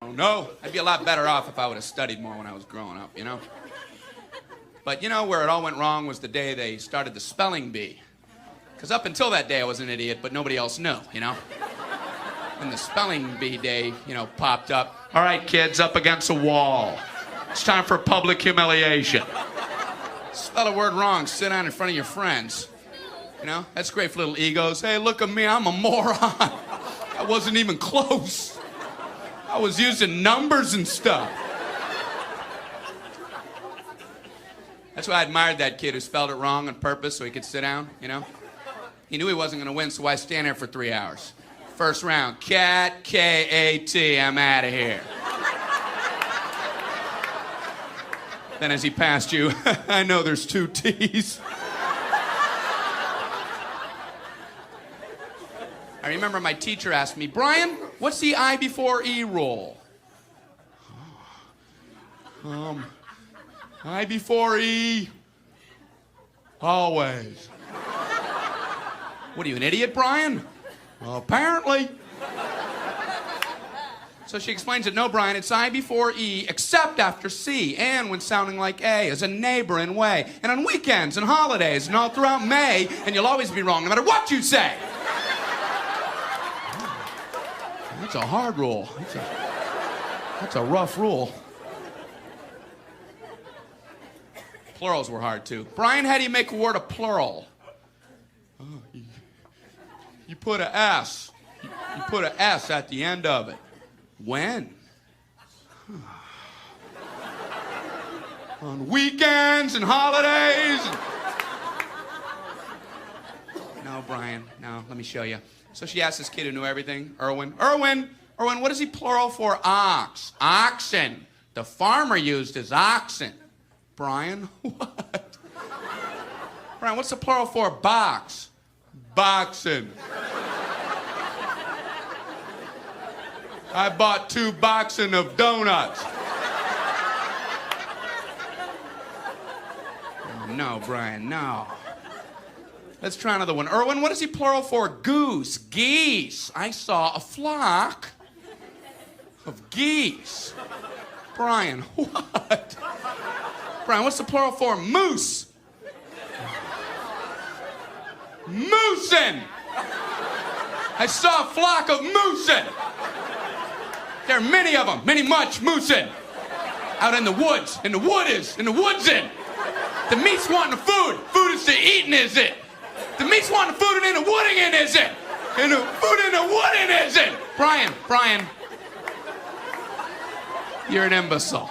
No, I'd be a lot better off if I would have studied more when I was growing up, you know? But you know where it all went wrong was the day they started the spelling bee. Because up until that day I was an idiot, but nobody else knew, you know? When the spelling bee day, you know, popped up. All right, kids, up against a wall. It's time for public humiliation. Spell a word wrong, sit down in front of your friends. You know, that's great for little egos. Hey, look at me, I'm a moron. I wasn't even close. I was using numbers and stuff. That's why I admired that kid who spelled it wrong on purpose so he could sit down, you know? He knew he wasn't going to win, so why stand there for 3 hours? First round, cat, K-A-T, I'm out of here. Then as he passed you, I know there's 2 T's. I remember my teacher asked me, Brian, what's the I before E rule? I before E, always. What are you, an idiot, Brian? Well, apparently. So she explains it, no, Brian, it's I before E, except after C, and when sounding like A, as a neighboring way, and on weekends and holidays, and all throughout May, and you'll always be wrong, no matter what you say. That's a hard rule. That's a rough rule. Plurals were hard, too. Brian, how do you make a word a plural? You put a S. You put a S at the end of it. When? On weekends and holidays. No, Brian, no, let me show you. So she asked this kid who knew everything, Erwin, what is he plural for? Ox. Oxen. The farmer used his oxen. Brian, what? Brian, what's the plural for box? Boxen. I bought 2 boxen of donuts. Oh, no, Brian, no. Let's try another one. Erwin, what is he plural for? Goose. Geese. I saw a flock of geese. Brian, what? Brian, what's the plural for? Moose. Moosin. I saw a flock of moosin. There are many of them, much moosin. Out in the woods, in the woodsin. The meat's wanting the food. Food is to eating, is it? The meat's wanting the food and in the wooding in, is it? And the food in the wooding, is it? Brian, you're an imbecile.